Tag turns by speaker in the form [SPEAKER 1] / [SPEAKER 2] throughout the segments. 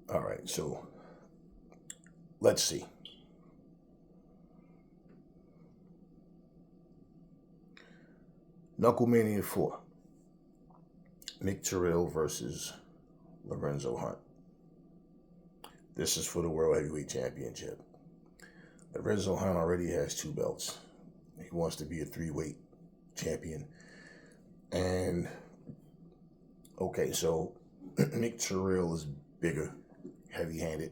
[SPEAKER 1] All right, so let's see. Knuckle Mania 4. Mick Terrill versus Lorenzo Hunt. This is for the World Heavyweight Championship. Lorenzo Hunt already has 2 belts. He wants to be a 3-weight champion. And, okay, so Mick Terrill is bigger, heavy-handed.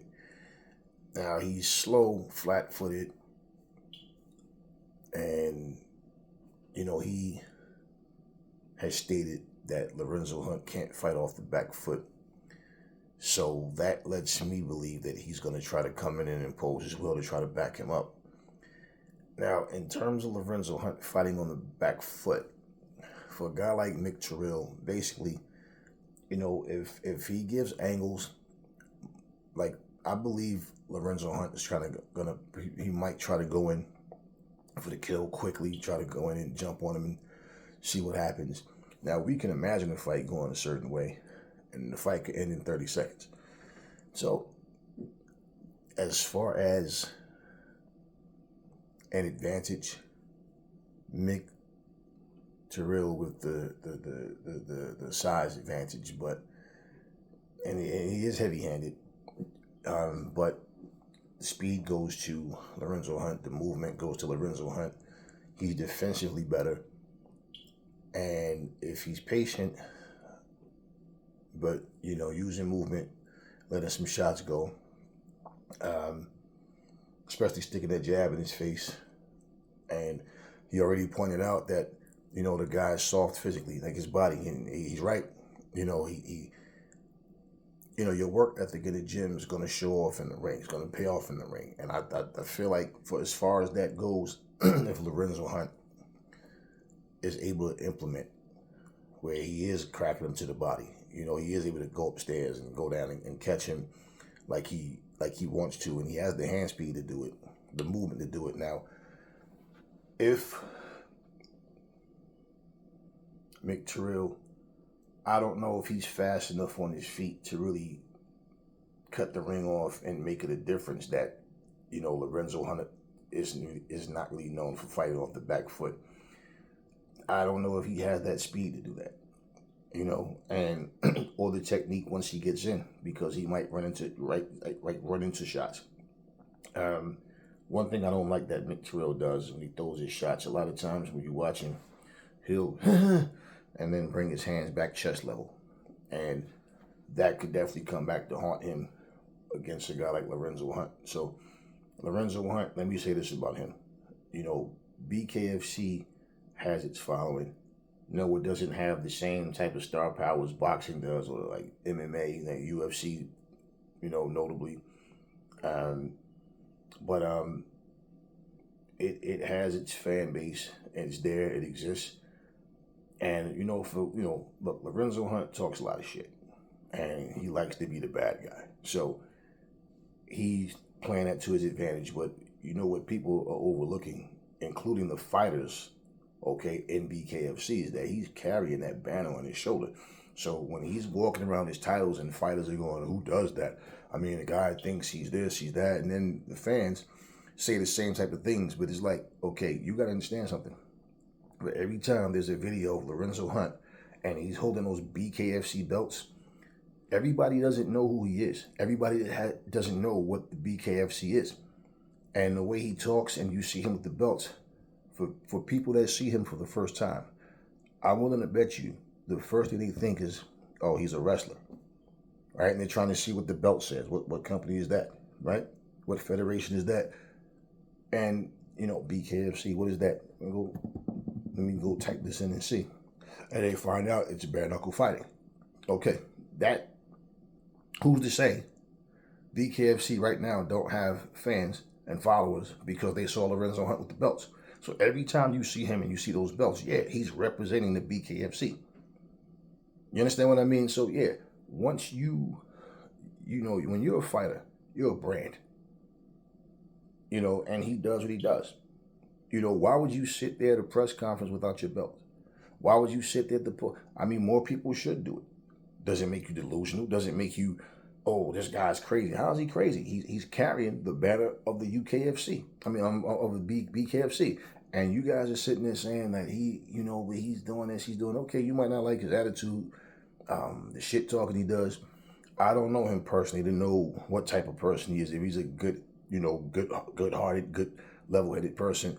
[SPEAKER 1] Now, he's slow, flat-footed, and, he has stated that Lorenzo Hunt can't fight off the back foot. So that lets me believe that he's going to try to come in and impose his will to try to back him up. Now, in terms of Lorenzo Hunt fighting on the back foot, for a guy like Mick Terrill, basically, if he gives angles, like I believe Lorenzo Hunt is he might try to go in for the kill quickly, try to go in and jump on him and see what happens. Now, we can imagine a fight going a certain way, and the fight could end in 30 seconds. So, as far as an advantage, Mick Terrill with the size advantage, and he is heavy-handed, but the speed goes to Lorenzo Hunt, the movement goes to Lorenzo Hunt. He's defensively better, and if he's patient, but using movement, letting some shots go, especially sticking that jab in his face, and he already pointed out that the guy's soft physically, like his body, and he's right. Your work ethic in the gym is going to show off in the ring. It's going to pay off in the ring, and I feel like for as far as that goes, if Lorenzo Hunt is able to implement where he is cracking him to the body, he is able to go upstairs and go down and catch him like he wants to, and he has the hand speed to do it, the movement to do it. Now, if Mick Terrill, I don't know if he's fast enough on his feet to really cut the ring off and make it a difference that, Lorenzo Hunt is not really known for fighting off the back foot. I don't know if he has that speed to do that, and or the technique once he gets in, because he might run into shots. One thing I don't like that Mick Terrill does when he throws his shots, a lot of times when you watch him, he'll and then bring his hands back chest level, and that could definitely come back to haunt him against a guy like Lorenzo Hunt. So Lorenzo Hunt, let me say this about him. Bkfc has its following. It doesn't have the same type of star power as boxing does, or like MMA, like UFC, notably. But it has its fan base, and it's there, it exists. And, look, Lorenzo Hunt talks a lot of shit, and he likes to be the bad guy. So he's playing that to his advantage. But what people are overlooking, including the fighters, in BKFC, is that he's carrying that banner on his shoulder. So when he's walking around his titles and fighters are going, who does that? I mean, the guy thinks he's this, he's that, and then the fans say the same type of things, but it's like, okay, you got to understand something. But every time there's a video of Lorenzo Hunt and he's holding those BKFC belts, everybody doesn't know who he is. Everybody doesn't know what the BKFC is. And the way he talks, and you see him with the belts, for people that see him for the first time, I'm willing to bet you the first thing they think is, oh, he's a wrestler, right? And they're trying to see what the belt says. What company is that, right? What federation is that? And, BKFC, what is that? Let me go type this in and see. And they find out it's bare knuckle fighting. Okay, who's to say BKFC right now don't have fans and followers because they saw Lorenzo Hunt with the belts? So every time you see him and you see those belts, yeah, he's representing the BKFC. You understand what I mean? So yeah, once when you're a fighter, you're a brand. And he does what he does. Why would you sit there at a press conference without your belt? Why would you sit there more people should do it. Does it make you delusional? Does it make you oh, this guy's crazy. How is he crazy? He's carrying the banner of the UKFC. I mean, of the Bkfc. And you guys are sitting there saying that he's doing this, he's doing okay. You might not like his attitude, the shit talking he does. I don't know him personally to know what type of person he is. If he's a good, good-hearted, good level-headed person,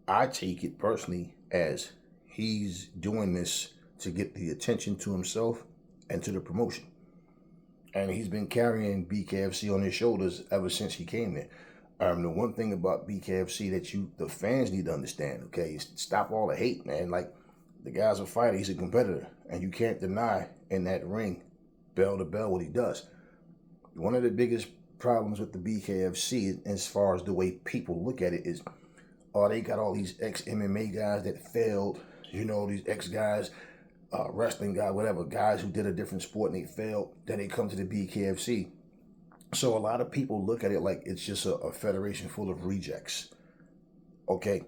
[SPEAKER 1] I take it personally as he's doing this to get the attention to himself and to the promotion. And he's been carrying Bkfc on his shoulders ever since he came there. The one thing about Bkfc that the fans need to understand, okay, is stop all the hate, man. Like, the guy's a fighter, he's a competitor, and you can't deny in that ring, bell to bell, what he does. One of the biggest problems with the Bkfc, as far as the way people look at it, is, they got all these ex-MMA guys that failed, these ex-guys, wrestling guys, whatever, guys who did a different sport and they failed, then they come to the Bkfc. So a lot of people look at it like it's just a federation full of rejects. Okay,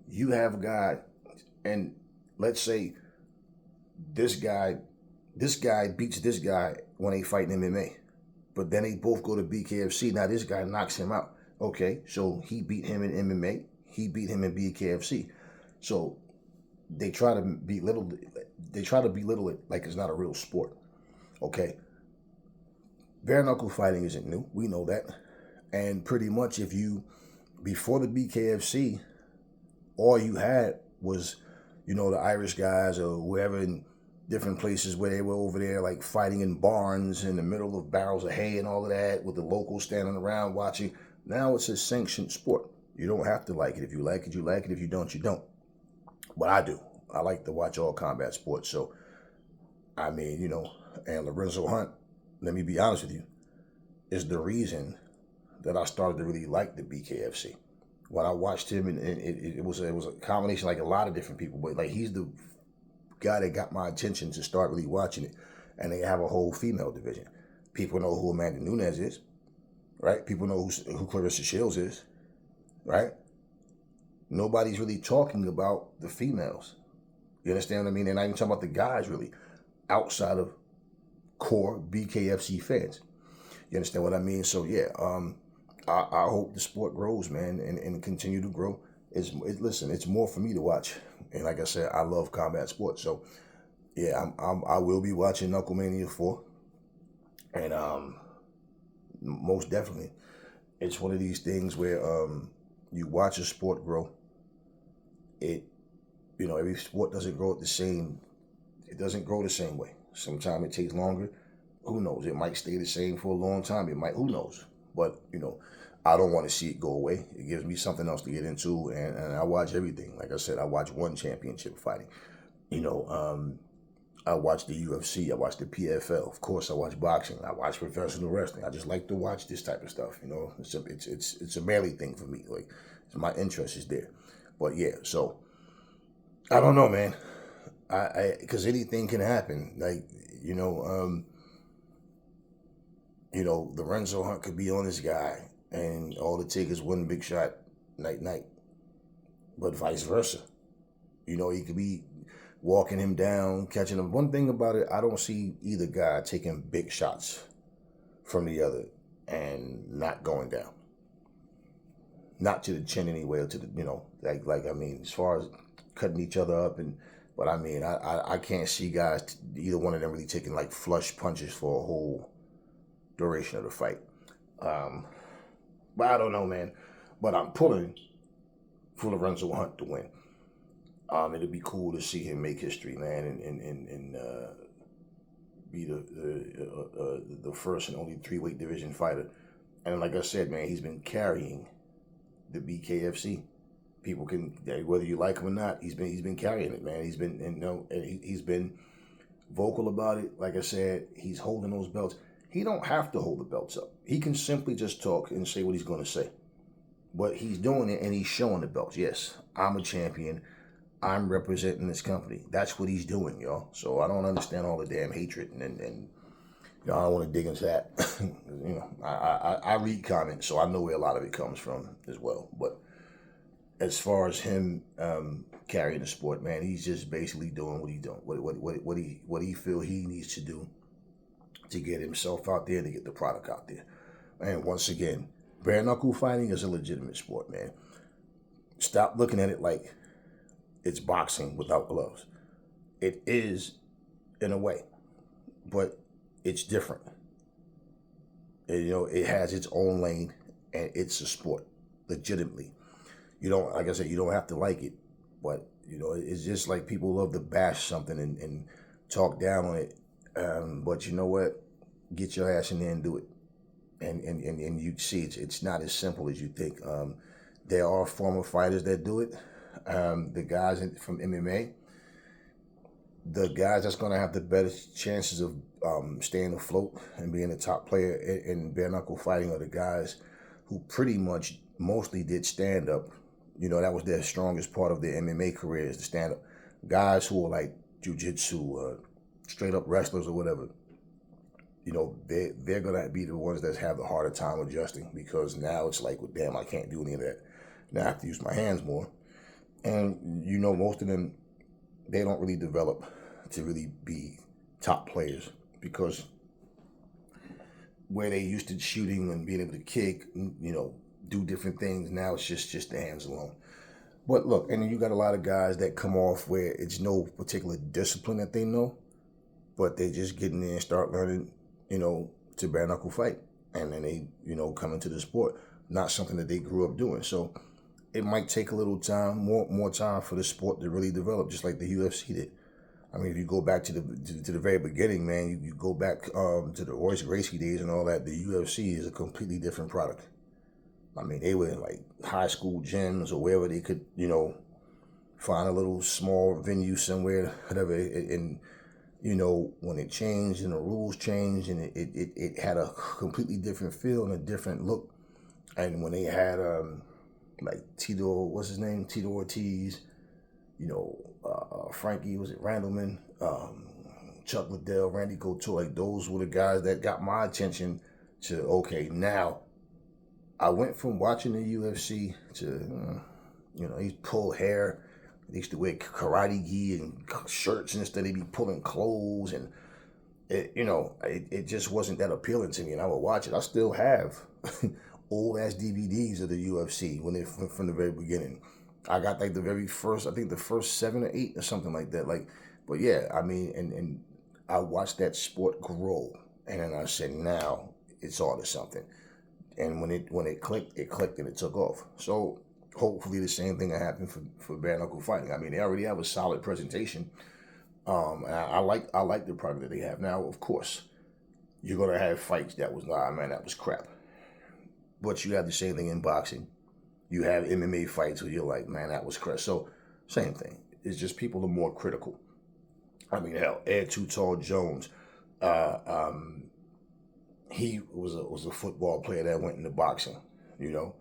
[SPEAKER 1] you have a guy, and let's say this guy beats this guy when they fight in MMA, but then they both go to Bkfc. Now this guy knocks him out. Okay, so he beat him in MMA, he beat him in Bkfc. So they try to belittle it like it's not a real sport. Okay. Bare knuckle fighting isn't new. We know that. And pretty much before the Bkfc, all you had was, the Irish guys or whoever in different places where they were over there like fighting in barns in the middle of barrels of hay and all of that with the locals standing around watching. Now it's a sanctioned sport. You don't have to like it. If you like it, you like it. If you don't, you don't. But I do. I like to watch all combat sports. So, I mean, and Lorenzo Hunt, let me be honest with you, is the reason that I started to really like the Bkfc. When I watched him, and it was a combination, like a lot of different people, but like he's the guy that got my attention to start really watching it. And they have a whole female division. People know who Amanda Nunes is, right? People know who Clarissa Shields is, right? Nobody's really talking about the females. You understand what I mean? They're not even talking about the guys really, outside of core Bkfc fans. You understand what I mean? So yeah, I hope the sport grows, man, and continue to grow. Listen, it's more for me to watch, and like I said, I love combat sports. So yeah, I will be watching Knuckle Mania 4, and most definitely, it's one of these things where you watch a sport grow. Every sport doesn't grow the same. It doesn't grow the same way. Sometimes it takes longer. Who knows? It might stay the same for a long time. It might, who knows? But, I don't want to see it go away. It gives me something else to get into, and I watch everything. Like I said, I watch one championship fighting. I watch the UFC. I watch the PFL. Of course, I watch boxing. I watch professional wrestling. I just like to watch this type of stuff. It's a manly thing for me. Like, my interest is there. But yeah, so I don't know, man. Because anything can happen. Like, Lorenzo Hunt could be on this guy, and all it takes is one big shot, night. But vice versa. He could be walking him down, catching him. One thing about it, I don't see either guy taking big shots from the other and not going down. Not to the chin anyway, or to the, as far as cutting each other up but I can't see guys, either one of them really taking like flush punches for a whole duration of the fight. But I don't know, man. But I'm pulling for Lorenzo Hunt to win. It'd be cool to see him make history, man, and be the first and only 3-weight division fighter. And like I said, man, he's been carrying the Bkfc. People can, whether you like him or not, he's been carrying it, man. He's been vocal about it. Like I said, he's holding those belts. He don't have to hold the belts up. He can simply just talk and say what he's going to say. But he's doing it, and he's showing the belts. Yes, I'm a champion. I'm representing this company. That's what he's doing, y'all. So I don't understand all the damn hatred, and I don't want to dig into that. I read comments, so I know where a lot of it comes from as well. But as far as him carrying the sport, man, he's just basically doing what he's doing, what he feel he needs to do to get himself out there, to get the product out there. And once again, bare knuckle fighting is a legitimate sport, man. Stop looking at it like it's boxing without gloves. It is in a way, but it's different. And, it has its own lane, and it's a sport, legitimately. You don't, like I said, you don't have to like it, but it's just like people love to bash something and talk down on it. But you know what? Get your ass in there and do it. And you see it's not as simple as you think. There are former fighters that do it. The guys from MMA, the guys that's going to have the better chances of staying afloat and being a top player in bare knuckle fighting are the guys who pretty much mostly did stand up. That was their strongest part of their MMA career, is the stand up. Guys who are like jiu-jitsu, straight up wrestlers or whatever, they're going to be the ones that have the harder time adjusting, because now it's like, well, damn, I can't do any of that. Now I have to use my hands more. And, most of them, they don't really develop to really be top players, because where they used to shooting and being able to kick, do different things, now it's just the hands alone. But look, and then you got a lot of guys that come off where it's no particular discipline that they know, but they just get in there and start learning, to bare knuckle fight. And then they, come into the sport, not something that they grew up doing. So it might take a little time, more time for the sport to really develop, just like the UFC did. I mean, if you go back to the very beginning, man, you go back to the Royce Gracie days and all that, the UFC is a completely different product. I mean, they were in like high school gyms or wherever they could, find a little small venue somewhere, whatever. And, when it changed and the rules changed, and it had a completely different feel and a different look. And when they had, like what's his name? Tito Ortiz, Frankie, was it Randleman, Chuck Liddell, Randy Couture, like those were the guys that got my attention to, okay, now I went from watching the UFC to, he pulled hair. They used to wear karate gi and shirts instead of be pulling clothes, and it just wasn't that appealing to me, and I would watch it. I still have old ass DVDs of the UFC from the very beginning. I got like the very first, I think the first 7 or 8 or something like that. But yeah, I mean, and I watched that sport grow, and then I said, now it's all to something. And when it clicked, and it took off. So hopefully the same thing will happen for bare knuckle fighting. I mean, they already have a solid presentation. And I like the product that they have. Now, of course, you're gonna have fights that was, that was crap. But you have the same thing in boxing. You have MMA fights where you're like, man, that was crap. So same thing. It's just people are more critical. I mean, hell, Ed Too Tall Jones, he was a football player that went into boxing. You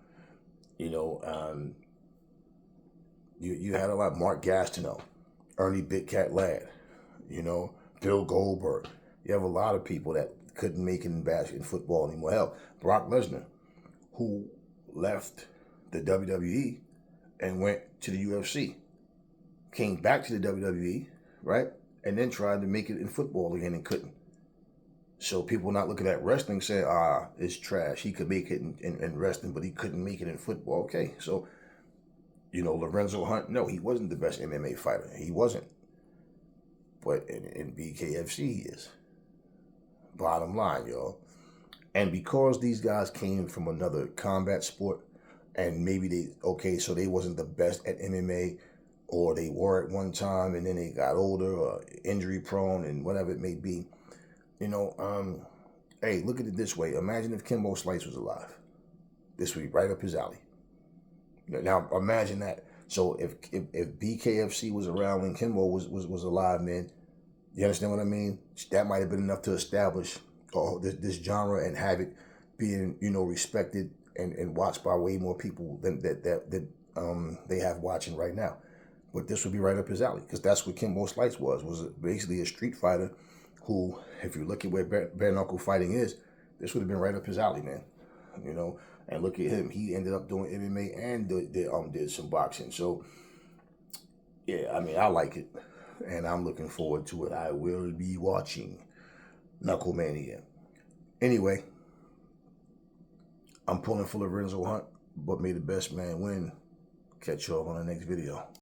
[SPEAKER 1] had a lot. Mark Gastineau, Ernie Big Cat Ladd, Bill Goldberg. You have a lot of people that couldn't make it in football anymore. Hell, Brock Lesnar, who left the WWE and went to the UFC, came back to the WWE, right? And then tried to make it in football again and couldn't. So people not looking at wrestling saying, it's trash. He could make it in wrestling, but he couldn't make it in football. Okay, so, Lorenzo Hunt, no, he wasn't the best MMA fighter. He wasn't. But in Bkfc, he is. Bottom line, y'all. And because these guys came from another combat sport, and maybe so they wasn't the best at MMA, or they were at one time, and then they got older or injury prone and whatever it may be. Hey, look at it this way. Imagine if Kimbo Slice was alive. This would be right up his alley. Now, imagine that. So if Bkfc was around when Kimbo was alive, man, you understand what I mean? That might have been enough to establish this genre and have it being, respected and watched by way more people than they have watching right now. But this would be right up his alley, because that's what Kimbo Slice was basically a street fighter who, if you look at where bare knuckle fighting is, this would have been right up his alley, man. And look at him. He ended up doing MMA and did some boxing. So, yeah, I mean, I like it, and I'm looking forward to it. I will be watching. Knuckle Mania. Anyway, I'm pulling for Lorenzo Hunt, but may the best man win. Catch y'all on the next video.